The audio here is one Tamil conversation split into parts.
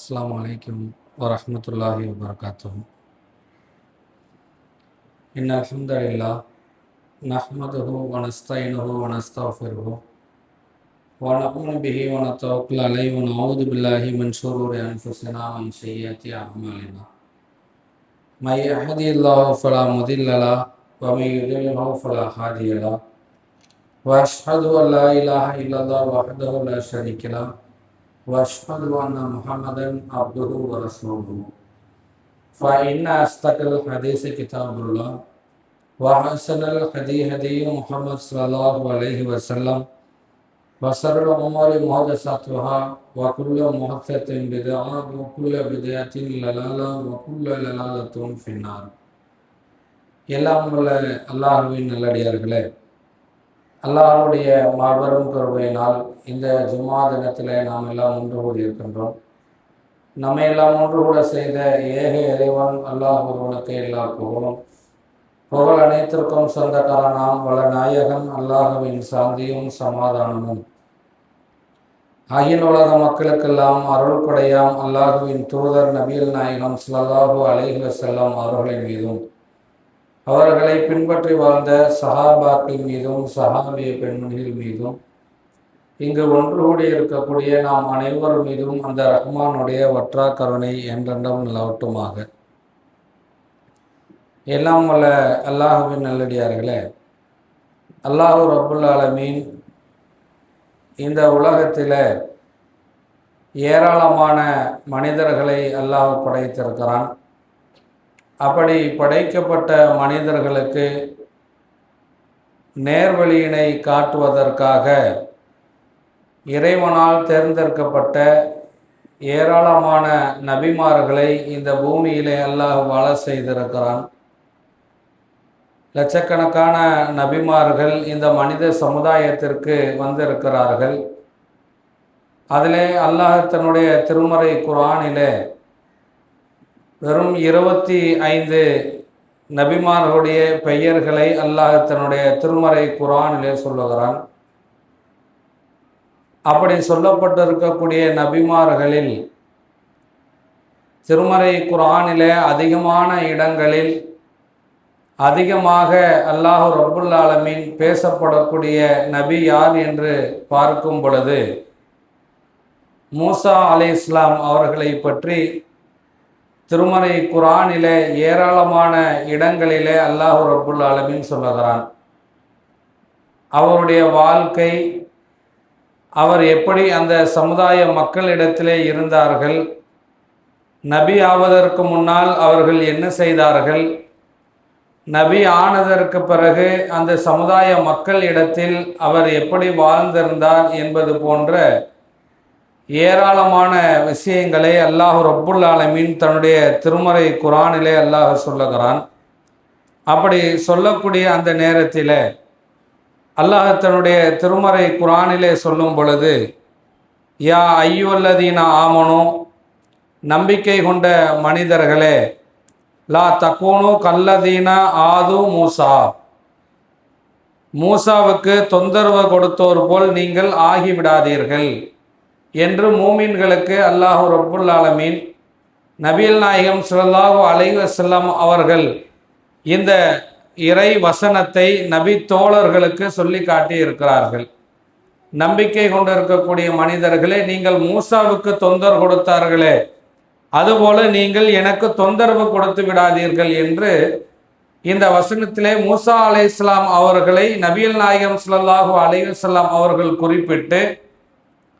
அஸ்ஸலாமு அலைக்கும் வரஹ்மத்துல்லாஹி வபரகாத்துஹு. இன்னல் ஹம்தலில்லாஹ் நஹ்மதுஹு வ நஸ்தஈனுஹு வ நஸ்தக்ஃபிருஹு வ நஊது பிஹி வ நதவக்கலு அலைஹி வ நஊது பில்லாஹி மின் ஷுரூரி அன்ஃபுஸினா வ மின் ஸய்யிஆத்தி அஅமாலினா. மை யஹ்திஹில்லாஹு ஃபலா முதில்ல லஹு வ மை யுத்லில்ஹு ஃபலா ஹாதிய லஹு. வ அஷ்ஹது அன் லா இலாஹ இல்லல்லாஹ் வஹ்தஹு லா ஷரீக லஹு وأشهد أن محمدا عبده ورسوله فإن أصدق الحديث كتاب الله وأحسن الهدي هدي محمد صلى الله عليه وسلم وشر الأمور محدثاتها وكل محدثة بدعة وكل بدعة ضلالة وكل ضلالة في النار. எல்லாம் உள்ள அல்லாஹ்வின் நல்லடியார்களே, அல்லாஹ்வுடைய மாபெரும் கருணையினால் இந்த ஜும்மா தினத்திலே நாம் எல்லாம் ஒன்று கூடியிருக்கின்றோம். நம்மை எல்லாம் ஒன்று கூட செய்த ஏக இறைவன் அல்லாஹ் ஒருவனுக்கு எல்லா புகழும். புகழ் அனைத்திற்கும் சொந்தக்காரனாம் வள நாயகன் அல்லாஹ்வின் சாந்தியும் சமாதானமும் அகில உலக மக்களுக்கெல்லாம் அருள் கொடையாம் அல்லாஹ்வின் தூதர் நபிகள் நாயகம் ஸல்லல்லாஹு அலைஹி வஸல்லம் அவர்களின் மீதும், அவர்களை பின்பற்றி வாழ்ந்த சஹாபாக்கள் மீதும் சஹாபிய பெண்மணிகள் மீதும், இங்கு ஒன்று கூடி இருக்கக்கூடிய நாம் அனைவர் மீதும் அந்த ரஹ்மானுடைய வற்றா கருணை என்றென்றும் நிலவட்டுமாக. எல்லாம் வல்ல அல்லாஹ்வின் நல்லடியார்களே, அல்லாஹ் ரப்புல் ஆலமீன் இந்த உலகத்தில் ஏராளமான மனிதர்களை அல்லாஹ் படைத்திருக்கிறான். அப்படி படைக்கப்பட்ட மனிதர்களுக்கு நேர்வழியினை காட்டுவதற்காக இறைவனால் தேர்ந்தெடுக்கப்பட்ட ஏராளமான நபிமார்களை இந்த பூமியிலே அல்லாஹ் வாழ செய்திருக்கிறான். லட்சக்கணக்கான நபிமார்கள் இந்த மனித சமுதாயத்திற்கு வந்திருக்கிறார்கள். அதிலே அல்லாஹ் தன்னுடைய திருமறை குர்ஆனிலே வெறும் 25 நபிமார்களுடைய பெயர்களை அல்லாஹ் தன்னுடைய திருமறை குர்ஆனிலே சொல்லுகிறான். அப்படி சொல்லப்பட்டிருக்கக்கூடிய நபிமார்களில் திருமறை குர்ஆனிலே அதிகமான இடங்களில் அதிகமாக அல்லாஹ் ரப்புல் ஆலமீன் பேசப்படக்கூடிய நபி யார் என்று பார்க்கும் பொழுது மூசா அலைஹிஸ்ஸலாம் அவர்களை பற்றி திருமறை குர்ஆனிலே ஏராளமான இடங்களிலே அல்லாஹ் ரப்புல் ஆலமீன் சொல்லுகிறான். அவருடைய வாழ்க்கை, அவர் எப்படி அந்த சமுதாய மக்களிடத்திலே இருந்தார்கள், நபி ஆவதற்கு முன்னால் அவர்கள் என்ன செய்தார்கள், நபி ஆனதற்கு பிறகு அந்த சமுதாய மக்களிடத்தில் அவர் எப்படி வாழ்ந்திருந்தார் என்பது போன்ற ஏராளமான விஷயங்களை அல்லாஹ் ரப்புல் ஆலமீன் தன்னுடைய திருமறை குர்ஆனிலே அல்லாஹ் சொல்லுகிறான். அப்படி சொல்லக்கூடிய அந்த நேரத்தில் அல்லாஹ் தன்னுடைய திருமறை குர்ஆனிலே சொல்லும் பொழுது, யா ஐயுவல்லதீன ஆமனு, நம்பிக்கை கொண்ட மனிதர்களே, லா தக்கூனு கல்லதீன ஆது மூசா, மூசாவுக்கு தொந்தரவு கொடுத்தோர் போல் நீங்கள் ஆகிவிடாதீர்கள் என்று மூமின்களுக்கு அல்லாஹ் ரப்புல் ஆலமீன் நபிகள் நாயகம் ஸல்லல்லாஹு அலைஹி வஸல்லம் அவர்கள் இந்த இறை வசனத்தை நபி தோழர்களுக்கு சொல்லி காட்டி இருக்கிறார்கள். நம்பிக்கை கொண்டிருக்கக்கூடிய மனிதர்களே, நீங்கள் மூசாவுக்கு தொந்தரவு கொடுத்தார்களே, அதுபோல நீங்கள் எனக்கு தொந்தரவு கொடுத்து விடாதீர்கள் என்று இந்த வசனத்திலே மூசா அலைஹிஸ்ஸலாம் அவர்களை நபிகள் நாயகம் ஸல்லல்லாஹு அலைஹி வஸல்லம் அவர்கள் குறிப்பிட்டு,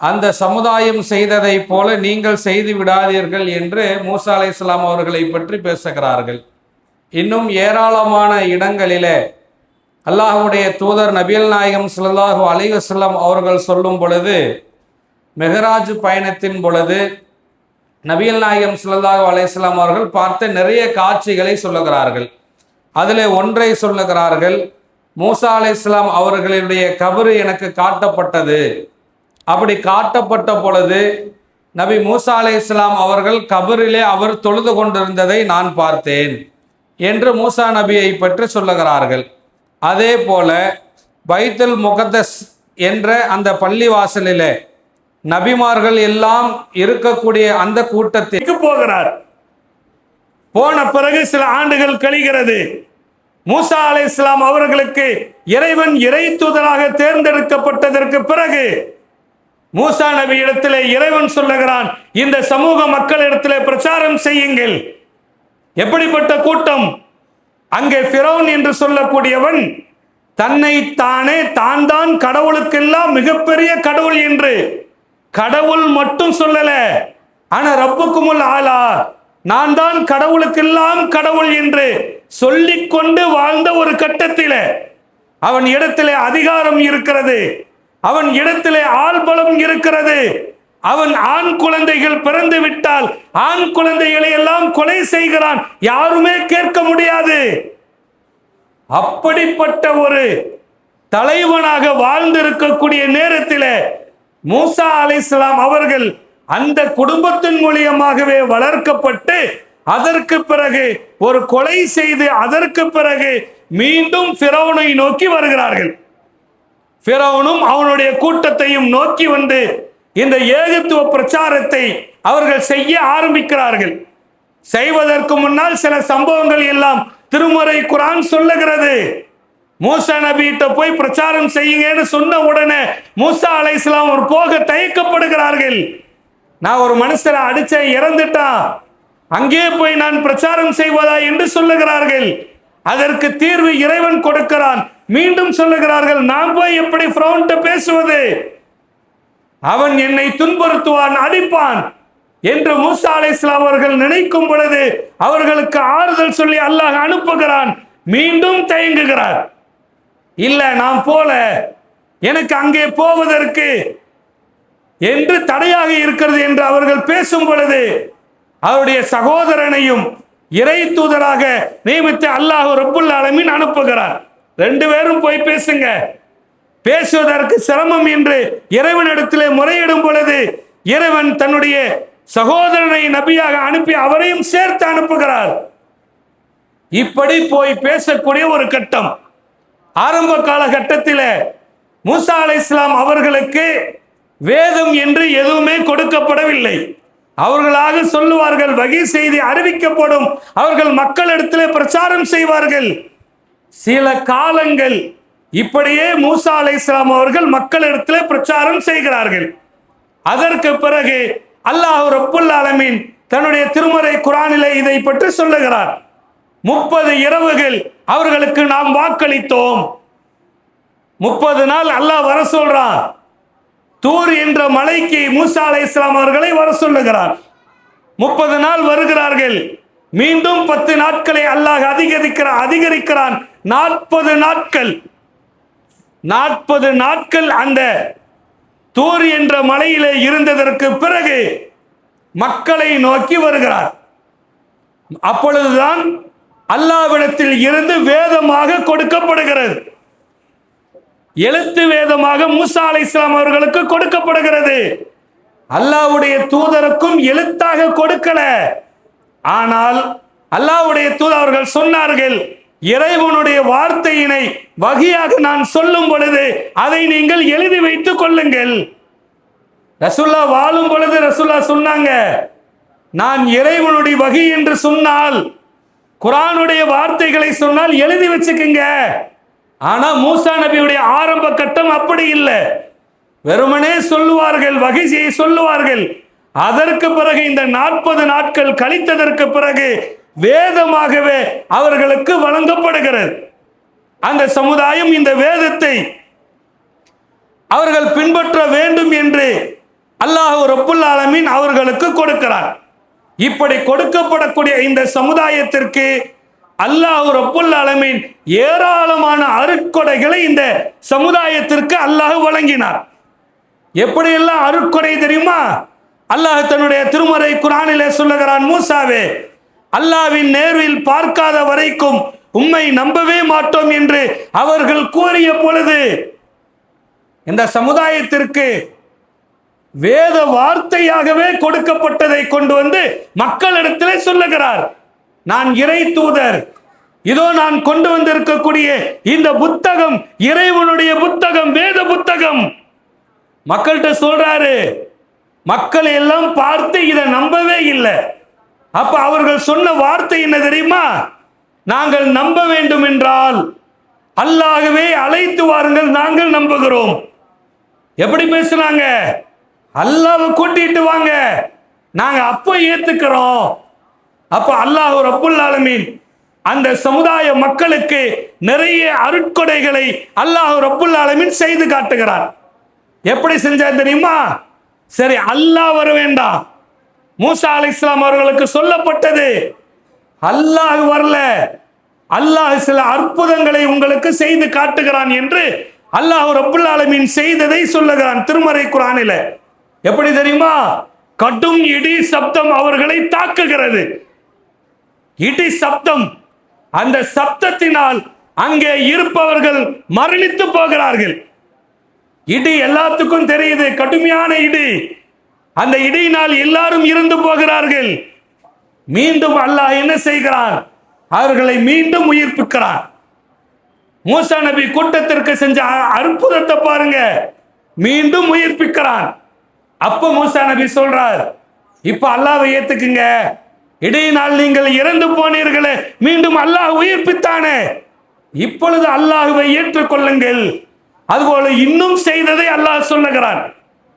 அந்த சமுதாயம் செய்ததை போல நீங்கள் செய்து விடாதீர்கள் என்று மூசா அலைஹிஸ்ஸலாம் அவர்களை பற்றி பேசுகிறார்கள். இன்னும் ஏராளமான இடங்களிலே அல்லாஹ்வுடைய தூதர் நபிகள் நாயகம் ஸல்லல்லாஹு அலைஹி வஸல்லம் அவர்கள் சொல்லும் பொழுது, மெஹராஜ் பயணத்தின் பொழுது நபிகள் நாயகம் ஸல்லல்லாஹு அலைஹி வஸல்லம் அவர்கள் பார்த்த நிறைய காட்சிகளை சொல்லுகிறார்கள். அதில் ஒன்றை சொல்லுகிறார்கள், மூசா அலைஹிஸ்ஸலாம் அவர்களுடைய கபரு எனக்கு காட்டப்பட்டது. அப்படி காட்டப்பட்ட பொழுது நபி மூசா அலைஹிஸ்ஸலாம் அவர்கள் கபரிலே அவர் தொழுது கொண்டிருந்ததை நான் பார்த்தேன் என்று மூசா நபியை பற்றி சொல்லுகிறார்கள். அதே போல பைத்துல் முகத்தஸ் என்ற அந்த பள்ளிவாசலிலே நபிமார்கள் எல்லாம் இருக்கக்கூடிய அந்த கூட்டத்திற்கு போகிறார். போன பிறகு சில ஆண்டுகள் கழிகிறது. மூசா அலைஹிஸ்ஸலாம் அவர்களுக்கு இறைவன் இறை தூதராக தேர்ந்தெடுக்கப்பட்டதற்கு பிறகு மூசா நபி இடத்திலே இறைவன் சொல்லுகிறான், இந்த சமூக மக்களிடத்திலே பிரச்சாரம் செய்யுங்கள். எப்படிப்பட்ட கூட்டம்? அங்கே ஃபிரௌன் என்று சொல்லக்கூடியவன் தன்னை தானே தான் தான் கடவுளுக்கெல்லாம் மிகப்பெரிய கடவுள் என்று, கடவுள் மட்டும் சொல்லல, ஆனா ரப்புக்குமுல் ஆலா, நான் தான் கடவுளுக்கெல்லாம் கடவுள் என்று சொல்லிக்கொண்டு வாழ்ந்த ஒரு கட்டத்தில் அவன் இடத்திலே அதிகாரம் இருக்கிறது, அவன் இடத்திலே ஆள்பலம் இருக்கிறது. அவன் ஆண் குழந்தைகள் பிறந்து விட்டால் ஆண் குழந்தைகளை எல்லாம் கொலை செய்கிறான், யாருமே கேட்க முடியாது. அப்படிப்பட்ட ஒரு தலைவனாக வாழ்ந்திருக்கக்கூடிய நேரத்தில் மூசா அலைஹிஸ்ஸலாம் அவர்கள் அந்த குடும்பத்தின் மூலியமாகவே வளர்க்கப்பட்டு அதற்கு பிறகு ஒரு கொலை செய்து அதற்கு பிறகு மீண்டும் ஃபிரௌனை நோக்கி வருகிறார்கள். ஃபிரௌனும் அவனுடைய கூட்டத்தையும் நோக்கி வந்து இந்த ஏகத்துவ பிரச்சாரத்தை அவர்கள் செய்ய ஆரம்பிக்கிறார்கள். செய்வதற்கு முன்னால் சில சம்பவங்கள் எல்லாம் திருமறை குர்ஆன் சொல்லுகிறது. மூசா நபியிட்ட போய் பிரச்சாரம் செய்யுங்கன்னு சொன்ன உடனே மூசா அலைஹிஸ்ஸலாம் ஒரு போக தயக்கப்படுகிறார்கள். நான் ஒரு மனுஷரை அடிச்ச இறந்துட்டான், அங்கே போய் நான் பிரச்சாரம் செய்வதா என்று சொல்லுகிறார்கள். அதற்கு தீர்வு இறைவன் கொடுக்கிறான். மீண்டும் சொல்லுகிறார்கள், நான் போய் எப்படி ஃபிரௌன்ட்ட பேசுவது, அவன் என்னை துன்புறுத்துவான், அடிப்பான் என்று மூசா அலைஹிஸ்ஸலாம் அவர்கள் நினைக்கும் பொழுது அவர்களுக்கு ஆறுதல் சொல்லி அல்லாஹ் அனுப்புகிறான். மீண்டும் தயங்குகிறார். இல்ல நான் போல, எனக்கு அங்கே போவதற்கு என்று தடையாக இருக்கிறது என்று அவர்கள் பேசும் பொழுது அவருடைய சகோதரனையும் இறை தூதராக நியமித்து அல்லாஹ் ரப்புல் ஆலமீன் அனுப்புகிறார். ரெண்டு பேரும் போய் பேசுங்க. பேசுவதற்கு சிரமம் என்று இறைவனிடத்திலே முறையிடும் பொழுது இறைவன் தன்னுடைய சகோதரனை நபியாக அனுப்பி அவரையும் சேர்த்து அனுப்புகிறார். இப்படி போய் பேசக்கூடிய ஒரு கட்டம். ஆரம்ப காலகட்டத்தில் மூசா அலைஹிஸ்ஸலாம் அவர்களுக்கு வேதம் என்று எதுவுமே கொடுக்கப்படவில்லை. அவர்களாக சொல்லுவார்கள், வகி செய்தி அறிவிக்கப்படும், அவர்கள் மக்களிடத்திலே பிரச்சாரம் செய்வார்கள். சில காலங்கள் இப்படியே மூசா அலைஹிஸ்ஸலாம் அவர்கள் மக்களிடத்திலே பிரச்சாரம் செய்கிறார்கள். அதற்கு பிறகு அல்லாஹ் ரப்புல் ஆலமீன் தன்னுடைய திருமறை குர்ஆனிலே இதை பற்றி சொல்லுகிறார். 30 இரவுகள் அவர்களுக்கு நாம் வாக்களித்தோம். 30 நாள் அல்லாஹ் வர சொல்றான். தூர் என்ற மலைக்கு மூசா அலைஹிஸ்ஸலாம் அவர்களை வர சொல்லுகிறார். 30 நாள் வருகிறார்கள். மீண்டும் 10 நாட்களை அல்லாஹ் அதிகரிக்கிறான். 40 நாட்கள் 40 நாட்கள் அந்த தூர் என்ற மலையிலே இருந்ததற்கு பிறகு மக்களை நோக்கி வருகிறார். அப்பொழுதுதான் அல்லாஹ்விடத்தில் இருந்து வேதமாக கொடுக்கப்படுகிறது. எழுத்து வேதமாக மூசா அலைஹிஸ்ஸலாம் அவர்களுக்கு கொடுக்கப்படுகிறது. அல்லாஹ்வுடைய தூதருக்கும் எழுத்தாக கொடுக்கல. ஆனால் அல்லாஹ்வுடைய தூதர் அவர்கள் சொன்னார்கள், இறைவனுடைய வார்த்தையினை வகியாக நான் சொல்லும் பொழுது அதை நீங்கள் எழுதி வைத்துக் கொள்ளுங்கள். ரசூலுல்லாஹ் வாழும் பொழுது ரசூலுல்லாஹ் சொன்னாங்க, நான் இறைவனுடைய வகி என்று சொன்னால், குர்ஆனுடைய வார்த்தைகளை சொன்னால் எழுதி வச்சுக்குங்க. ஆனா மூசா நபியுடைய ஆரம்ப கட்டம் அப்படி இல்லை. வெறுமனே சொல்லுவார்கள், வகி செய்ய சொல்லுவார்கள். அதற்கு பிறகு இந்த 40 நாட்கள் கழித்ததற்கு பிறகு வேதமாகவே அவர்களுக்கு வழங்கப்படுகிறது. அந்த சமுதாயம் இந்த வேதத்தை அவர்கள் பின்பற்ற வேண்டும் என்று அல்லாஹ் ரப்புல் ஆலமீன் அவர்களுக்கு கொடுக்கிறார். இப்படி கொடுக்கப்படக்கூடிய இந்த சமுதாயத்திற்கு அல்லாஹ் ரப்புல் ஆலமீன் ஏராளமான அருட்கொடைகளை இந்த சமுதாயத்திற்கு அல்லாஹ் வழங்கினார். எப்படியெல்லாம் அருட்கொடை தெரியுமா? அல்லாஹ் தன்னுடைய திருமறை குர்ஆனிலே சொல்லுகிறான், மூசாவே, அல்லாஹ்வின் நேரில் பார்க்காத வரைக்கும் உம்மை நம்பவே மாட்டோம் என்று அவர்கள் கூறிய பொழுது இந்த சமுதாயத்திற்கு வேத வார்த்தையாகவே கொடுக்கப்பட்டதை கொண்டு வந்து மக்களிடத்திலே சொல்லுகிறார். நான் இறை தூதர், இதோ நான் கொண்டு வந்திருக்கக்கூடிய இந்த புத்தகம் இறைவனுடைய புத்தகம், வேத புத்தகம். மக்கள்கிட்ட சொல்றாரு. மக்கள் எல்லாம் பார்த்து இதை நம்பவே இல்லை. அப்ப அவர்கள் சொன்ன வார்த்தை என்ன தெரியுமா? நாங்கள் நம்ப வேண்டும் என்றால் அல்லாஹ்வே அழைத்து வாருங்கள், நாங்கள் நம்புகிறோம். எப்படி பேசுனாங்க? அல்லாஹ்வை கூட்டிட்டு வாங்க, நாங்க அப்ப ஏத்துக்கிறோம். அப்ப அல்லாஹ் ரப்புல் ஆலமீன் அந்த சமுதாய மக்களுக்கு நிறைய அருட்கொடைகளை அல்லாஹ் ரப்புல் ஆலமீன் செய்து காட்டுகிறார். எப்படி செஞ்சார் தெரியுமா? சரி, அல்லாஹ் வர வேண்டாம். மூசா அலைஹிஸ்ஸலாம் அவர்களுக்கு சொல்லப்பட்டது, அல்லாஹ் வரல, அல்லாஹ் சில அற்புதங்களை உங்களுக்கு செய்து காட்டுகிறான் என்று அல்லாஹ் ரப்புல் ஆலமீன் செய்ததை சொல்லுகிறான் திருமறை குர்ஆனில். எப்படி தெரியுமா? கடும் இடி சப்தம் அவர்களை தாக்குகிறது. இடி சப்தம், அந்த சப்தத்தினால் அங்கே இருப்பவர்கள் மரணித்து போகிறார்கள். இடி எல்லாத்துக்கும் தெரியுது, கடுமையான இடி. அந்த இடியினால் எல்லாரும் இறந்து போகிறார்கள். மீண்டும் அல்லாஹ் என்ன செய்கிறான்? அவர்களை மீண்டும் உயிர்ப்பிக்கிறான். மூசா நபி கூட்டத்திற்கு செஞ்ச அற்புதத்தை பாருங்க, மீண்டும் உயிர்ப்பிக்கிறான். அப்ப மூசா நபி சொல்றார், இப்ப அல்லாஹ்வை ஏத்துக்குங்க, இடையினால் நீங்கள் இறந்து போனீர்களே, மீண்டும் அல்லாஹ் உயிர்ப்பித்தானே, இப்பொழுது அல்லாஹ்வை ஏற்றுக்கொள்ளுங்கள். அதுபோல இன்னும் செய்ததை அல்லாஹ் சொல்லுகிறான்.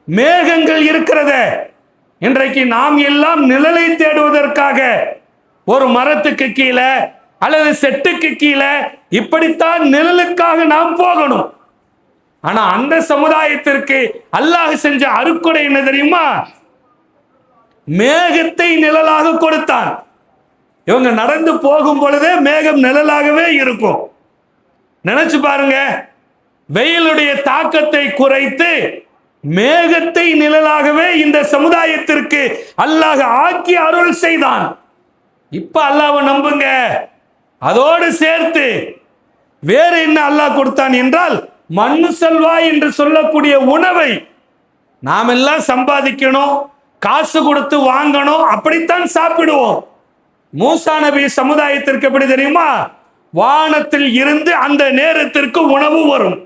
மேகங்கள் இருக்கிறத, இன்றைக்கு நாம் எல்லாம் நிழலை தேடுவதற்காக ஒரு மரத்துக்கு கீழே அல்லது செட்டுக்கு கீழே இப்படித்தான் நிழலுக்காக நாம் போகணும். ஆனா அந்த சமுதாயத்திற்கு அல்லாஹ் செஞ்ச அருட்கொடை என்ன தெரியுமா? மேகத்தை நிழலாக கொடுத்தான். இவங்க நடந்து போகும் பொழுதே மேகம் நிழலாகவே இருக்கும். நினைச்சு பாருங்க, வெயிலுடைய தாக்கத்தை குறைத்து மேகத்தை நிழலாகவே இந்த சமுதாயத்திற்கு அல்லாஹ் ஆக்கி அருள் செய்தான். இப்ப அல்லாஹ்வை நம்புங்க. அதோடு சேர்த்து வேற என்ன அல்லாஹ் கொடுத்தான் என்றால், மண்ணு செல்வா என்று சொல்லக்கூடிய உணவை நாம் எல்லாம் சம்பாதிக்கணும், காசு கொடுத்து வாங்கணும், அப்படித்தான் சாப்பிடுவோம். மூசா நபி சமுதாயத்திற்கு எப்படி தெரியுமா? வானத்தில் இருந்து அந்த நேரத்திற்கு உணவு வரும்.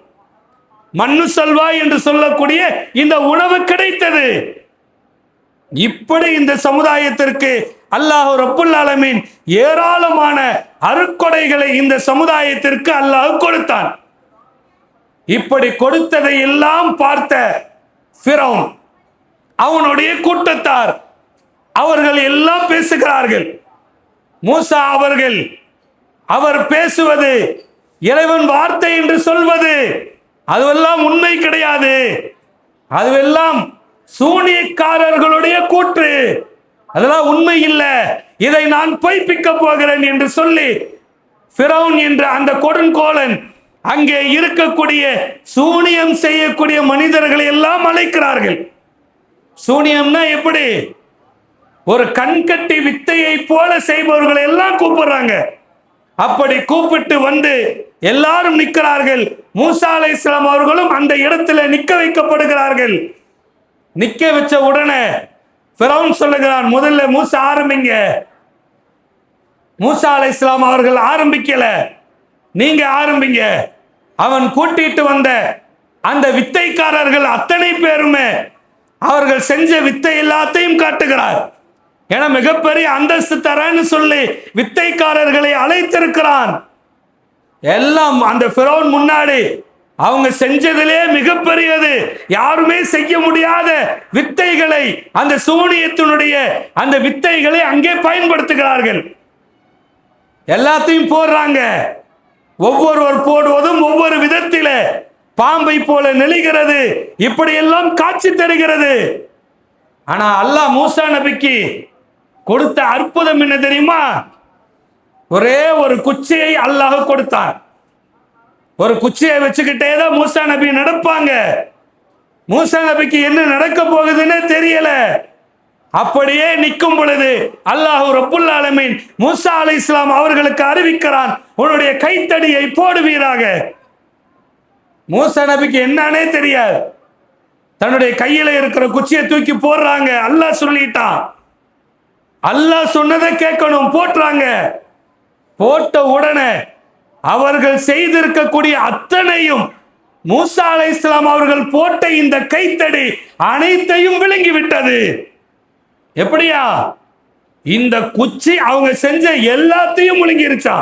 மண்ணு செல்வா என்று சொல்லக்கூடிய இந்த உணவு கிடைத்தது. இப்படி இந்த சமுதாயத்திற்கு அல்லாஹ் ரப்புல் ஆலமீன் ஏராளமான அருட்கொடைகளை இந்த சமுதாயத்திற்கு அல்லாஹ் கொடுத்தான். இப்படி கொடுத்ததை எல்லாம் பார்த்த ஃபிரௌன், அவனுடைய கூட்டத்தார், அவர்கள் எல்லாம் பேசுகிறார்கள். மூசா அவர்கள், அவர் பேசுவது, இறைவன் வார்த்தை என்று சொல்வது, அதுவெல்லாம் உண்மை கிடையாது, அதுவெல்லாம் சூனியக்காரர்களுடைய கூற்று, அதெல்லாம் உண்மை இல்லை, இதை நான் பொய்ப்பிக்க போகிறேன் என்று சொல்லி ஃபிரௌன் என்ற அந்த கொடுங்கோலன் அங்கே இருக்கக்கூடிய சூனியம் செய்யக்கூடிய மனிதர்களை எல்லாம் அழைக்கிறார்கள். சூனியம்னா எப்படி? ஒரு கண்கட்டி வித்தையை போல செய்பவர்களை எல்லாம் கூப்பிடுறாங்க. அப்படி கூப்பிட்டு வந்து எல்லாரும் நிற்கிறார்கள். மூசா அலைஹிஸ்ஸலாம் அவர்களும் அந்த இடத்துல நிக்க வைக்கப்படுகிறார்கள். நிக்க வச்ச உடனே ஃபிரௌன் சொல்லுகிறான், முதல்ல மூசா ஆரம்பிங்க. மூசா அலைஹிஸ்ஸலாம் அவர்கள் ஆரம்பிக்கல, நீங்க ஆரம்பிங்க. அவன் கூட்டிட்டு வந்த அந்த வித்தைக்காரர்கள் அத்தனை பேருமே அவர்கள் செஞ்ச வித்தை எல்லாத்தையும் காட்டுகிறார். என மிகப்பெரிய அந்தஸ்து தரேன்னு சொல்லி வித்தைக்காரர்களை அழைத்திருக்கிறான். எல்லாம் அந்த ஃபிரௌன் முன்னாடி அவங்க செஞ்சதிலே மிகப்பெரியது, யாருமே செய்ய முடியாத வித்தைகளை, அந்த சூனியத்தினுடைய அந்த வித்தைகளை அங்கே பயன்படுத்துகிறார்கள். எல்லாத்தையும் போடுறாங்க. ஒவ்வொருவர் போடுவதும் ஒவ்வொரு விதத்தில பாம்பை போல நெளிகிறது, இப்படியெல்லாம் காட்சி தருகிறது. ஆனா அல்லாஹ் மூசா நபிக்கு கொடுத்த அற்புதம் என்ன தெரியுமா? ஒரே ஒரு குச்சியை அல்லாஹ் கொடுத்தான். ஒரு குச்சியை வச்சுக்கிட்டே தான் மூசா நபி நடப்பாங்க. மூசா நபிக்கு என்ன நடக்க போகுதுன்னு தெரியல. அப்படியே நிற்கும் பொழுது அல்லாஹ் ரப்புல் ஆலமீன் மூசா அலைஹிஸ்ஸலாம் அவர்களுக்கு அறிவிக்கிறான், உன்னுடைய கைத்தடியை போடுவீராக. மூசா நபிக்கு என்னன்னே தெரியாது. தன்னுடைய கையில இருக்கிற குச்சியை தூக்கி போடுறாங்க. அல்லாஹ் சொல்லிட்டான், அல்லாஹ் சொன்னதை கேட்கணும், போட்டுறாங்க. போட்ட உடனே அவர்கள் செய்திருக்கக்கூடிய அத்தனையும் மூசா அலைஹிஸ்ஸலாம் அவர்கள் போட்ட இந்த கைத்தடி அனைத்தையும் விழுங்கி விட்டது. எப்படியா? இந்த குச்சி அவங்க செஞ்ச எல்லாத்தையும் முழுங்கிருச்சா.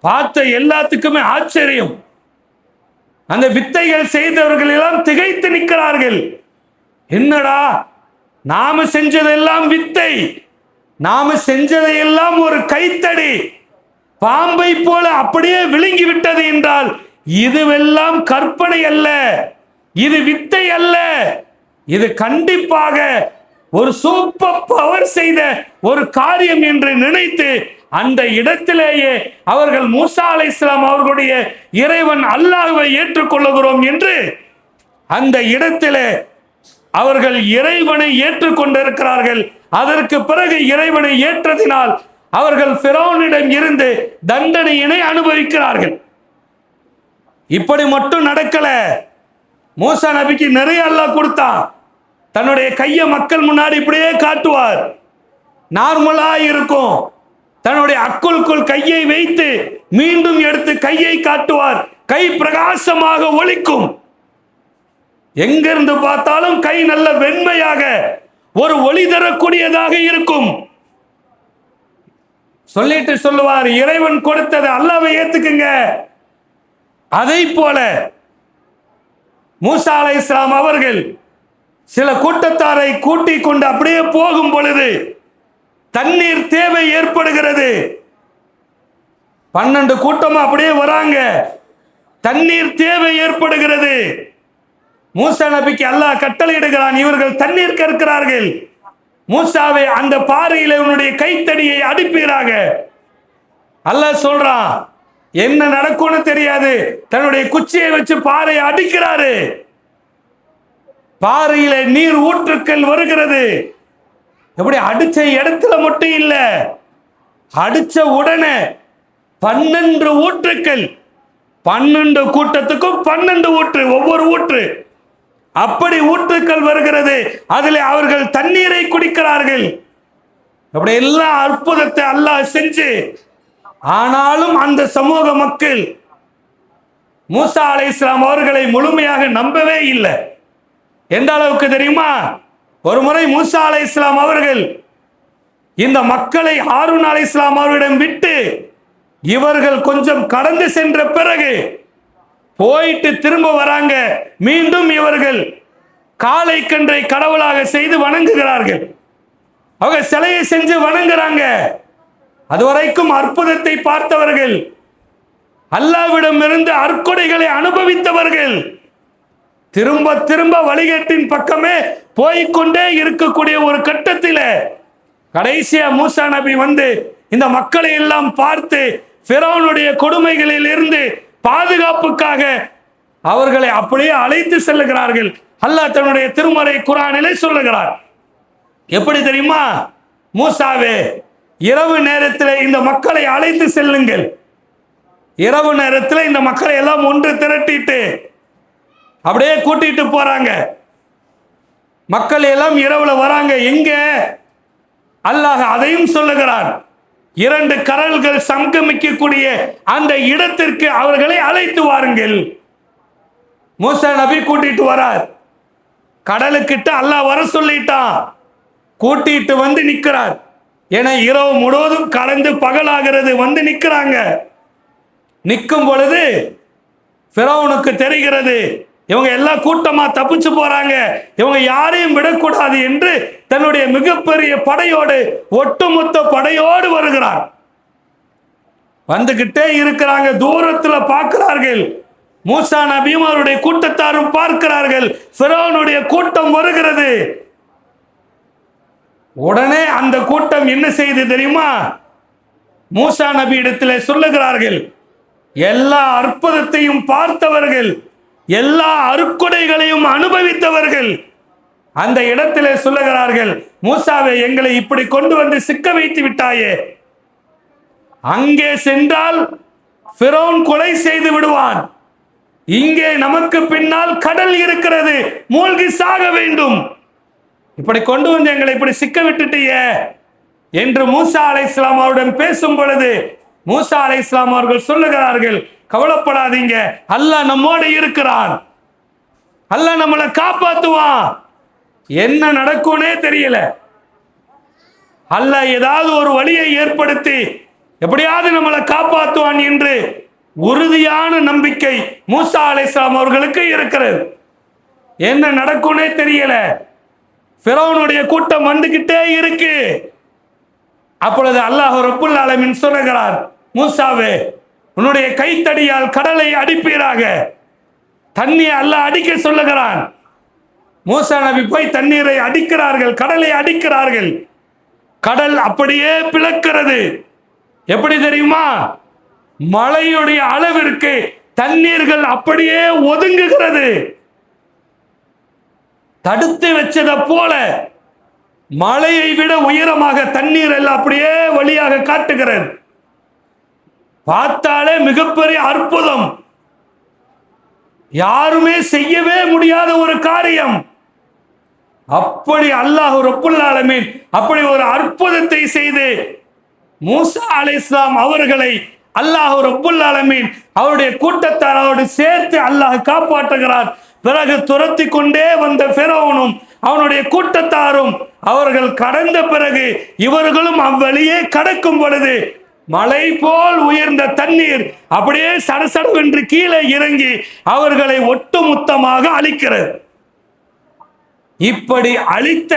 பார்த்த எல்லாத்துக்குமே ஆச்சரியம். அந்த வித்தைகள் செய்தவர்கள் எல்லாம் திகைத்து நிற்கிறார்கள். என்னடா, நாம செஞ்சதெல்லாம் வித்தை, நாம செஞ்சதையெல்லாம் ஒரு கைத்தடி பாம்பை போல அப்படியே விழுங்கி விட்டது என்றால் இதுவெல்லாம் கற்பனை அல்ல, இது வித்தை அல்ல, இது கண்டிப்பாக ஒரு சூப்பர் பவர் செய்த ஒரு காரியம் என்று நினைத்து அந்த இடத்திலேயே அவர்கள் மூசா அலைஹிஸ்ஸலாம் அவர்களுடைய இறைவன் அல்லாஹ்வை ஏற்றுக்கொள்ளுகிறோம் என்று அந்த இடத்திலே அவர்கள் இறைவனை ஏற்றுக்கொண்டிருக்கிறார்கள். அதற்கு பிறகு இறைவனை ஏற்றதினால் அவர்கள் ஃபிரௌனிடம் இருந்து தண்டனையினை அனுபவிக்கிறார்கள். இப்படி மட்டும் நடக்கல. மூசா நபிக்கு நிறைய அல்லாஹ் கொடுத்தான். தன்னுடைய கையை மக்கள் முன்னாடி இப்படியே காட்டுவார், நார்மலா இருக்கும். தன்னுடைய அக்குள்குள் கையை வைத்து மீண்டும் எடுத்து கையை காட்டுவார், கை பிரகாசமாக ஒளிக்கும். எங்கிருந்து பார்த்தாலும் கை நல்ல வெண்மையாக ஒரு ஒளி தரக்கூடியதாக இருக்கும். சொல்லிட்டு சொல்லுவார், இறைவன் கொடுத்தது அல்லாஹ்வை ஏத்துக்குங்க. அதை போல மூசா அலைஹிஸ்ஸலாம் அவர்கள் சில கூட்டத்தாரை கூட்டிக் கொண்டு அப்படியே போகும் பொழுது தண்ணீர் தேவை ஏற்படுகிறது. 12 கூட்டம் அப்படியே வராங்க. தண்ணீர் தேவை ஏற்படுகிறது. மூசா நபிக்கு அல்லாஹ் கட்டளையிடுகிறான், இவர்கள் தண்ணீர் கேட்கிறார்கள். மூசாவை அந்த பாறையில உன்னுடைய கைத்தடியை அடிப்பீராக. அல்லாஹ் சொல்றான், என்ன நடக்கும்னு தெரியாது. தன்னுடைய குச்சியை வச்சு பாறையை அடிக்கிறாரு. பாறையில நீர் ஊற்றுக்கள் வருகிறது. எப்படி? அடிச்ச இடத்துல மட்டும் இல்ல, அடிச்ச உடனே 12 ஊற்றுக்கள், 12 கூட்டத்துக்கும் 12 ஊற்று, ஒவ்வொரு ஊற்று அப்படி ஊற்றுக்கள் வருகிறது. அதில் அவர்கள் தண்ணீரை குடிக்கிறார்கள். அப்படி எல்லா அற்புதத்தை அல்லாஹ் செஞ்சு, ஆனாலும் அந்த சமூக மக்கள் மூசா அலைஹிஸ்ஸலாம் அவர்களை முழுமையாக நம்பவே இல்லை. எந்த அளவுக்கு தெரியுமா? ஒரு முறை மூசா அலைஹிஸ்ஸலாம் அவர்கள் இந்த மக்களை ஹாரூன் அலைஹிஸ்ஸலாம் அவர்களிடம் விட்டு இவர்கள் கொஞ்சம் கடந்து சென்ற பிறகு போயிட்டு திரும்ப வராங்க. மீண்டும் இவர்கள் காளை கன்றை கடவுளாக செய்து வணங்குகிறார்கள். அவங்க சிலையை செஞ்சு வணங்குறாங்க. அதுவரைக்கும் அற்புதத்தை பார்த்தவர்கள், அல்லாஹ்விடம் இருந்து அற்கொடைகளை அனுபவித்தவர்கள், திரும்ப திரும்ப வழிகேட்டின் பக்கமே போய்கொண்டே இருக்கக்கூடிய ஒரு கட்டத்தில் கடைசியா மூசா நபி வந்து இந்த மக்களை எல்லாம் பார்த்து ஃபிரௌனுடைய கொடுமைகளில் இருந்து பாதுகாப்புக்காக அவர்களை அப்படியே அழைத்து செல்லுகிறார்கள். அல்லாஹ் தன்னுடைய திருமறை குர்ஆனிலே சொல்லுகிறார். எப்படி தெரியுமா? மூசாவே, இரவு நேரத்தில் இந்த மக்களை அழைத்து செல்லுங்கள். இரவு நேரத்தில் இந்த மக்களை எல்லாம் ஒன்று திரட்டிட்டு அப்படியே கூட்டிட்டு போறாங்க. மக்கள் எல்லாம் இரவுல வராங்க. எங்க? அல்லாஹ் அதையும் சொல்லுகிறான். 2 கடல்கள் சங்கமிக்கக்கூடிய அந்த இடத்திற்கு அவர்களை அழைத்து வாருங்கள். மூசா நபி கூட்டிட்டு வரார். கடலுக்கிட்ட அல்லாஹ் வர சொல்லிட்டான். கூட்டிட்டு வந்து நிற்கிறார். ஏன்னா இரவு முழுவதும் கலந்து பகலாகிறது. வந்து நிற்கிறாங்க. நிற்கும் பொழுது ஃபிரௌனுக்கு தெரிகிறது, இவங்க எல்லாம் கூட்டமா தப்பிச்சு போறாங்க, இவங்க யாரையும் விடக்கூடாது என்று தன்னுடைய மிகப்பெரிய படையோடு, ஒட்டுமொத்த படையோடு வருகிறார். வந்துகிட்டே இருக்கிறாங்க. தூரத்துல பார்க்கிறார்கள். மூசா நபியும் அவருடைய கூட்டத்தாரும் பார்க்கிறார்கள். ஃபிரௌனுடைய கூட்டம் வருகிறது. உடனே அந்த கூட்டம் என்ன செய்து தெரியுமா? மூசா நபி இடத்துல சொல்லுகிறார்கள், எல்லா அற்புதத்தையும் பார்த்தவர்கள், எல்லா அருக்கொடைகளையும் அனுபவித்தவர்கள், அந்த இடத்திலே சொல்லுகிறார்கள், மூசாவை எங்களை இப்படி கொண்டு வந்து சிக்க வைத்து விட்டாயே, அங்கே சென்றால் ஃபிரௌன் கொலை செய்து விடுவான், இங்கே நமக்கு பின்னால் கடல் இருக்கிறது, மூழ்கி சாக வேண்டும், இப்படி கொண்டு வந்து எங்களை இப்படி சிக்க விட்டுட்டியே என்று மூசா அலைஹிஸ்ஸலாம் அவருடன் பேசும் பொழுது மூசா அலைஹிஸ்ஸலாம் அவர்கள் சொல்லுகிறார்கள், கவலைப்படாதீங்க, அல்லாஹ் நம்மோடு இருக்கிறான், அல்லாஹ் நம்மளை காப்பாத்துவான். என்ன நடக்கும்னே தெரியல, அல்லாஹ் ஏதாவது ஒரு வழியை ஏற்படுத்தி எப்படியாவது நம்மளை காப்பாற்றுவான் என்று உறுதியான நம்பிக்கை மூசா அலைஹிஸ்ஸலாம் அவர்களுக்கு இருக்கிறது. என்ன நடக்கும்னே தெரியல, ஃபிரௌனுடைய கூட்டம் வந்துகிட்டே இருக்கு. அப்பொழுது அல்லாஹ் ரப்புல் ஆலமீன் சொல்லுகிறார், மூசாவே உன்னுடைய கைத்தடியால் கடலை அடிப்பீராக. தண்ணீர் அல்லாஹ் அடிக்க சொல்லுகிறான். மூசா நபி போய் தண்ணீரை அடிக்கிறார்கள், கடலை அடிக்கிறார்கள். கடல் அப்படியே பிளக்கிறது. எப்படி தெரியுமா? மழையுடைய அளவிற்கு தண்ணீர்கள் அப்படியே ஒதுங்குகிறது. தடுத்து வச்சதை போல மழையை விட உயரமாக தண்ணீர் எல்லாம் அப்படியே வழியாக காட்டுகிறது. பார்த்தாலே மிகப்பெரிய அற்புதம், யாருமே செய்யவே முடியாத ஒரு காரியம். அப்படி அல்லாஹ் ரப்புல் ஆலமீன் அப்படி ஒரு அற்புதத்தை செய்து மூசா அலைஹிஸ்ஸலாம் அவர்களை அல்லாஹ் ரப்புல் ஆலமீன் அவருடைய கூட்டத்தாரோடு சேர்த்து அல்லாஹ் காப்பாற்றுகிறார். பிறகு துரத்தி கொண்டே வந்த ஃபிரௌனும் அவனுடைய கூட்டத்தாரும் அவர்கள் கடந்த பிறகு இவர்களும் அவ்வழியே கடக்கும் பொழுது மலை போல் உயர்ந்த தண்ணீர் அப்படியே சடசடவென்று கீழே இறங்கி அவர்களை ஒட்டுமொத்தமாக அழிக்கிறது. இப்படி அழித்த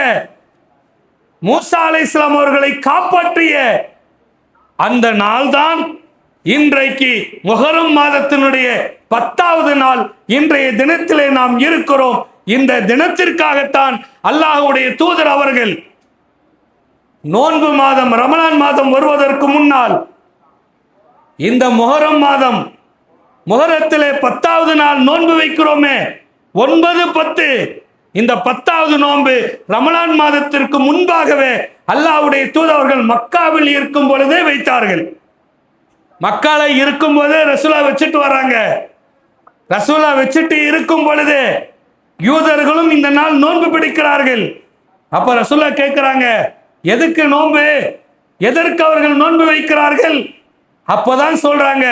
மூசா அலைஹிஸ்ஸலாம் அவர்களை காப்பாற்றிய அந்த நாள்தான் இன்றைக்கு முஹர்ரம் மாதத்தினுடைய 10வது நாள். இன்றைய தினத்திலே நாம் இருக்கிறோம். இந்த தினத்திற்காகத்தான் அல்லாஹ்வுடைய தூதர் அவர்கள் நோன்பு மாதம் ரமலான் மாதம் வருவதற்கு முன்னால் இந்த முஹர்ரம் மாதம் முஹர்ரத்திலே 10வது நாள் நோன்பு வைக்கிறோமே, 9, 10, இந்த 10வது நோன்பு ரமலான் மாதத்திற்கு முன்பாகவே அல்லாஹ்வுடைய தூதர்கள் மக்காவில் இருக்கும் பொழுதே வைத்தார்கள். மக்கால இருக்கும் போதே ரசூலா வச்சுட்டு வராங்க. ரசூலா வச்சுட்டு இருக்கும் பொழுது யூதர்களும் இந்த நாள் நோன்பு பிடிக்கிறார்கள். அப்ப ரசூலா கேட்கிறாங்க, எதுக்கு நோன்பு, எதற்கு அவர்கள் நோன்பு வைக்கிறார்கள்? அப்பதான் சொல்றாங்க,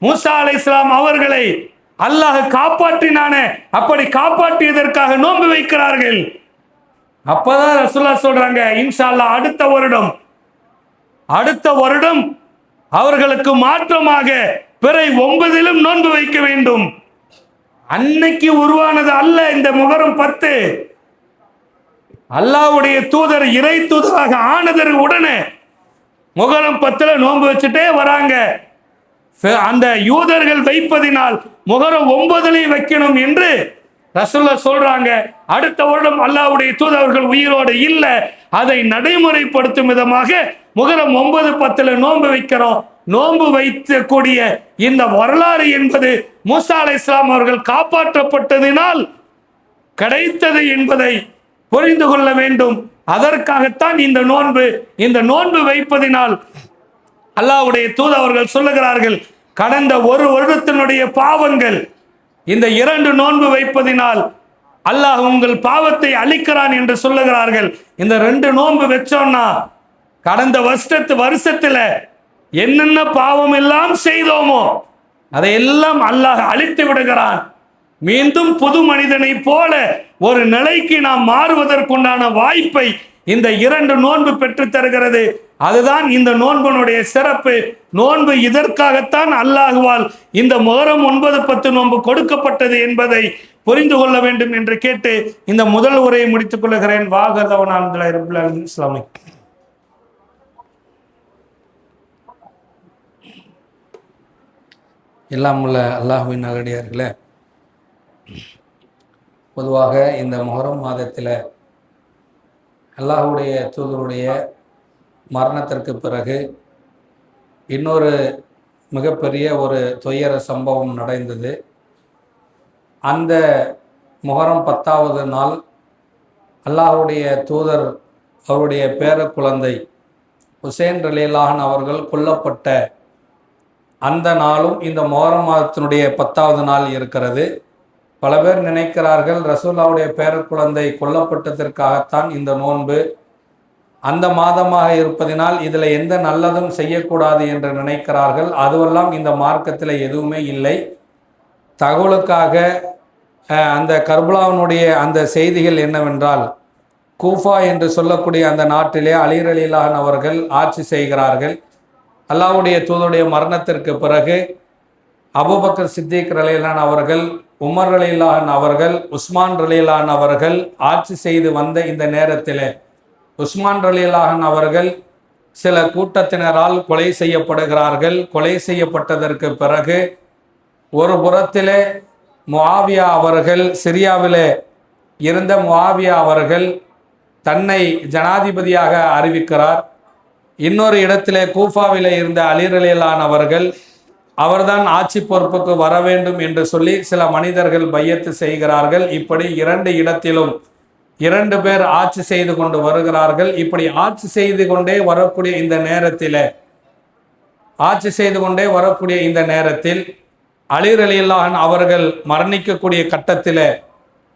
மூசா அலைஹிஸ்ஸலாம் அவர்களை அல்லாஹ் காப்பாற்றினானே, அப்படி காப்பாற்றியதற்காக நோன்பு வைக்கிறார்கள். அப்பதான் ரசூலா சொல்றாங்க, இன்ஷா அல்லாஹ் அடுத்த வருடம் அவர்களுக்கு மாற்றமாக பிறை 9லும் நோன்பு வைக்க வேண்டும். அன்னைக்கு உருவானது அல்ல இந்த முஹர்ரம் 10. அல்லாஹ்வுடைய தூதர் இறை தூதராக ஆனதற்கு உடனே முஹர்ரம் 10ல நோன்பு வச்சுட்டே வராங்க. அந்த யூதர்கள் வைப்பதினால் முஹர்ரம் 9லையும் வைக்கணும் என்று ரசூலுல்லா சொல்றாங்க. அடுத்த வருடம் அல்லாஹ்வுடைய தூதர்கள் உயிரோடு இல்ல, அதை நடைமுறைப்படுத்தும் விதமாக முஹர்ரம் 9, 10ல நோன்பு வைக்கிறோம். நோன்பு வைக்கக்கூடிய இந்த வரலாறு என்பது மூசா அலைஹிஸ்ஸலாம் அவர்கள் காப்பாற்றப்பட்டதினால் கிடைத்தது என்பதை புரிந்து கொள்ள வேண்டும். அதற்காகத்தான் இந்த நோன்பு வைப்பதினால் அல்லாஹ்வுடைய தூதர்கள் சொல்லுகிறார்கள், கடந்த ஒரு வருடத்தினுடைய பாவங்கள் இந்த 2 நோன்பு வைப்பதினால் அல்லாஹ் உங்கள் பாவத்தை அழிக்கிறான் என்று சொல்லுகிறார்கள். இந்த 2 நோன்பு வச்சோம்னா கடந்த வருஷத்துல என்னென்ன பாவம் எல்லாம் செய்தோமோ அதையெல்லாம் அல்லாஹ் அழித்து விடுகிறான். மீண்டும் புது மனிதனை போல ஒரு நிலைக்கு நாம் மாறுவதற்குண்டான வாய்ப்பை இந்த 2 நோன்பு பெற்று தருகிறது. அதுதான் இந்த நோன்பினுடைய சிறப்பு. நோன்பு இதற்காகத்தான் அல்லாஹ்வால் இந்த முஹர்ரம் 9, 10 நோன்பு கொடுக்கப்பட்டது என்பதை புரிந்து கொள்ள வேண்டும் என்று கேட்டு இந்த முதல் உரையை முடித்துக் கொள்கிறேன். வாகர்தவன் அல்ஹம்துலில்லாஹி ரப்பில் ஆலமீன். இஸ்லாமிக் எல்லாம் உள்ள அல்லாஹ்வின் நல்லடியார்களே, பொதுவாக இந்த முஹர்ரம் மாதத்தில் அல்லாஹ்வுடைய தூதருடைய மரணத்திற்கு பிறகு இன்னொரு மிகப்பெரிய ஒரு துயர சம்பவம் நடந்தது. அந்த முஹர்ரம் 10வது நாள் அல்லாஹ்வுடைய தூதர் அவருடைய பேர குழந்தை ஹுசைன் ரலியல்லாஹு அன்ஹு அவர்கள் கொல்லப்பட்ட அந்த நாளும் இந்த முஹர்ரம் மாதத்தினுடைய 10வது நாள் இருக்கிறது. பல பேர் நினைக்கிறார்கள் ரசூலுல்லாஹ்வுடைய பேர குழந்தை கொல்லப்பட்டதற்காகத்தான் இந்த நோன்பு, அந்த மாதமாக இருப்பதினால் இதில் எந்த நல்லதும் செய்யக்கூடாது என்று நினைக்கிறார்கள். அதுவெல்லாம் இந்த மார்க்கத்தில் எதுவுமே இல்லை. தகவலுக்காக அந்த கர்பலாவினுடைய அந்த செய்திகள் என்னவென்றால், கூஃபா என்று சொல்லக்கூடிய அந்த நாட்டிலே அலி ரலியல்லாஹு அன்ஹு அவர்கள் ஆட்சி செய்கிறார்கள். அல்லாஹ்வுடைய தூதருடைய மரணத்திற்கு பிறகு அபூபக்கர் சித்திக் ரலியல்லாஹு அன்ஹு அவர்கள், உமர் ரலியல்லாஹு அன்ஹு அவர்கள், உஸ்மான் ரலியல்லாஹு அன்ஹு அவர்கள் ஆட்சி செய்து வந்த இந்த நேரத்தில் உஸ்மான் ரலியல்லாஹு அன்ஹு அவர்கள் சில கூட்டத்தினரால் கொலை செய்யப்படுகிறார்கள். கொலை செய்யப்பட்டதற்கு பிறகு ஒரு புறத்திலே முஆவியா அவர்கள், சிரியாவிலே இருந்த முஆவியா அவர்கள் தன்னை ஜனாதிபதியாக அறிவிக்கிறார். இன்னொரு இடத்திலே கூஃபாவிலே இருந்த அலி ரலியல்லாஹு அன்ஹு அவர்கள் அவர்தான் ஆட்சி பொறுப்புக்கு வர வேண்டும் என்று சொல்லி சில மனிதர்கள் பையத்து செய்கிறார்கள். இப்படி 2 இடத்திலும் 2 பேர் ஆட்சி செய்து கொண்டு வருகிறார்கள். இப்படி ஆட்சி செய்து கொண்டே வரக்கூடிய இந்த நேரத்தில் அலி ரலியல்லாஹு அன்ஹு அவர்கள் மரணிக்கக்கூடிய கட்டத்தில்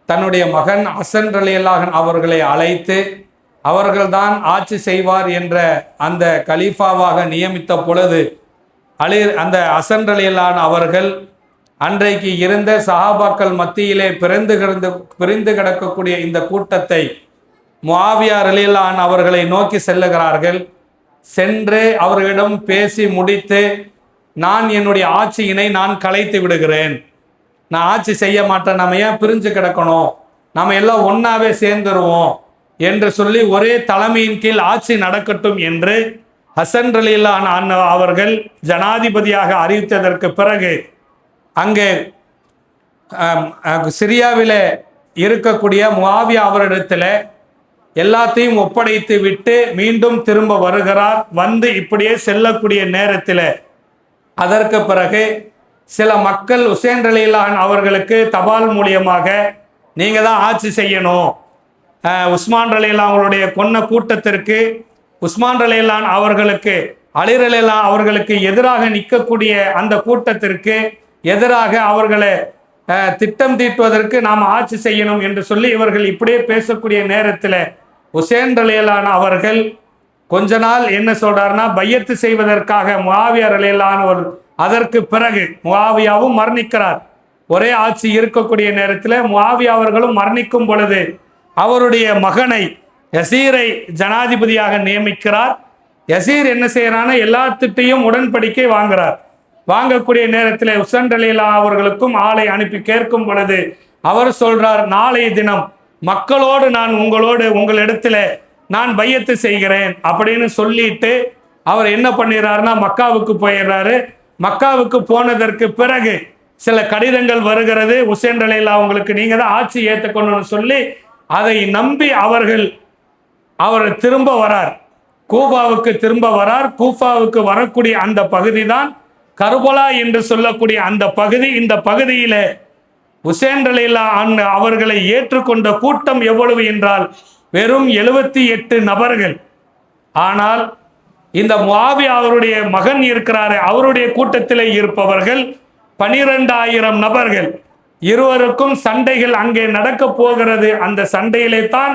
தன்னுடைய மகன் ஹசன் ரலியல்லாஹு அன்ஹு அவர்களை அழைத்து அவர்கள்தான் ஆட்சி செய்வார் என்ற அந்த கலீஃபாவாக நியமித்த பொழுது அந்த ஹசன் ரலியல்லாஹு அன்ஹு அவர்கள் அன்றைக்கு இருந்த சஹாபாக்கள் மத்தியிலே பிரிந்து கிடக்கக்கூடிய இந்த கூட்டத்தை முஆவியா ரலியல்லாஹு அன்ஹு அவர்களை நோக்கி செல்லுகிறார்கள். சென்று அவர்களிடம் பேசி முடித்து, நான் என்னுடைய ஆட்சியினை நான் கலைத்து விடுகிறேன், நான் ஆட்சி செய்ய மாட்டேன், நம்ம ஏன் பிரிஞ்சு கிடக்கணும், நம்ம எல்லாம் ஒன்னாவே சேர்ந்துருவோம் என்று சொல்லி ஒரே தலைமையின் கீழ் ஆட்சி நடக்கட்டும் என்று ஹசன் ரலியல்லாஹு அன்ஹு அவர்கள் ஜனாதிபதியாக அறிவித்ததற்கு பிறகு அங்கே சிரியாவில் இருக்கக்கூடிய முஆவியா அவரிடத்தில் எல்லாத்தையும் ஒப்படைத்து விட்டு மீண்டும் திரும்ப வருகிறார். வந்து இப்படியே செல்லக்கூடிய நேரத்தில் அதற்கு பிறகு சில மக்கள் ஹுசைன் ரலியல்லாஹு அன்ஹு அவர்களுக்கு தபால் மூலியமாக நீங்கள் தான் ஆட்சி செய்யணும், உஸ்மான் ரலியல்லாஹு அவர்களுடைய கொன்ன கூட்டத்திற்கு உஸ்மான் ரலியல்லாஹு அன்ஹு அவர்களுக்கு அலி ரலியல்லாஹு அன்ஹு அவர்களுக்கு எதிராக நிற்கக்கூடிய அந்த கூட்டத்திற்கு எதிராக அவர்களை திட்டம் தீட்டுவதற்கு நாம் ஆட்சி செய்யணும் என்று சொல்லி இவர்கள் இப்படியே பேசக்கூடிய நேரத்தில் ஹுசைன் ரலியல்லாஹு அன்ஹு அவர்கள் கொஞ்ச நாள் என்ன சொல்றாருன்னா, பையத்து செய்வதற்காக முஆவியா ரலியல்லாஹு அன்ஹு அதற்கு பிறகு முஆவியாவும் மரணிக்கிறார். ஒரே ஆட்சி இருக்கக்கூடிய நேரத்தில் முஆவியா அவர்களும் மரணிக்கும் பொழுது அவருடைய மகனை யசீரை ஜனாதிபதியாக நியமிக்கிறார். யசீர் என்ன செய்யறான்னா, எல்லாத்திட்டையும் உடன்படிக்கை வாங்குறார். வாங்கக்கூடிய நேரத்தில் ஹுசைன் ரலியல்லாஹு அவர்களுக்கும் ஆளை அனுப்பி கேட்கும் பொழுது அவர் சொல்றார், நாளைய தினம் மக்களோடு நான் உங்களிடத்துல நான் பையத்து செய்கிறேன் அப்படின்னு சொல்லிட்டு அவர் என்ன பண்ணிடுறாருன்னா மக்காவுக்கு போயிடுறாரு. மக்காவுக்கு போனதற்கு பிறகு சில கடிதங்கள் வருகிறது, ஹுசைன் ரலியல்லாஹு அவங்களுக்கு நீங்க தான் ஆட்சி ஏற்றுக்கணும்னு சொல்லி அதை நம்பி அவர் திரும்ப வரார், கூஃபாவுக்கு திரும்ப வரார். கூஃபாவுக்கு வரக்கூடிய அந்த பகுதி தான் கர்பலா என்று சொல்லக்கூடிய அந்த பகுதி. இந்த பகுதியில ஹுசைன் ரலியல்லாஹு அன்ஹு அவர்களை ஏற்றுக்கொண்ட கூட்டம் எவ்வளவு என்றால் வெறும் 78 நபர்கள். ஆனால் இந்த முஆவியா அவருடைய மகன் இருக்கிறாரு, அவருடைய கூட்டத்திலே இருப்பவர்கள் 12,000 நபர்கள். இருவருக்கும் சண்டைகள் அங்கே நடக்க போகிறது. அந்த சண்டையிலே தான்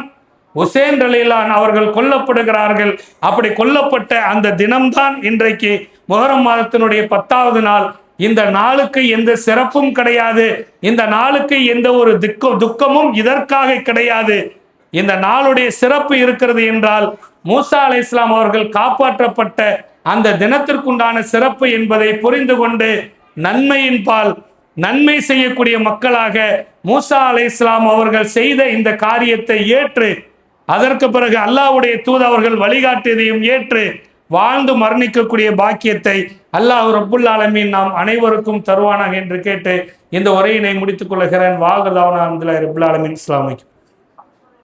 ஹுசைன் ரலியல்லாஹு அன்ஹு அவர்கள் கொல்லப்படுகிறார்கள். அப்படி கொல்லப்பட்ட அந்த தினம்தான் இன்றைக்கு முஹர்ரம் மாதத்தினுடைய 10வது நாள். இந்த நாளுக்கு எந்த சிறப்பும் கிடையாது, இந்த நாளுக்கு எந்த ஒரு துக்கமும் இதற்காக கிடையாது. இந்த நாளுடைய சிறப்பு இருக்கிறது என்றால் மூசா அலைஹிஸ்ஸலாம் அவர்கள் காப்பாற்றப்பட்ட அந்த தினத்திற்குண்டான சிறப்பு என்பதை புரிந்து கொண்டு நன்மையின் பால் நன்மை செய்யக்கூடிய மக்களாக மூசா அலைஹிஸ்ஸலாம் அவர்கள் செய்த இந்த காரியத்தை ஏற்று அதற்கு பிறகு அல்லாஹ்வுடைய தூதர்கள் வழிகாட்டியதையும் ஏற்று வாழ்ந்து மரணிக்கக்கூடிய பாக்கியத்தை அல்லாஹ் ரப்புல் ஆலமீன் நாம் அனைவருக்கும் தருவானாக என்று கேட்டு இந்த உரையினை முடித்துக் கொள்கிறேன். வாஹிரு தஅவானா அல்ஹம்துலில்லாஹி ரப்பில் ஆலமீன். அஸ்ஸலாமு அலைக்கும்.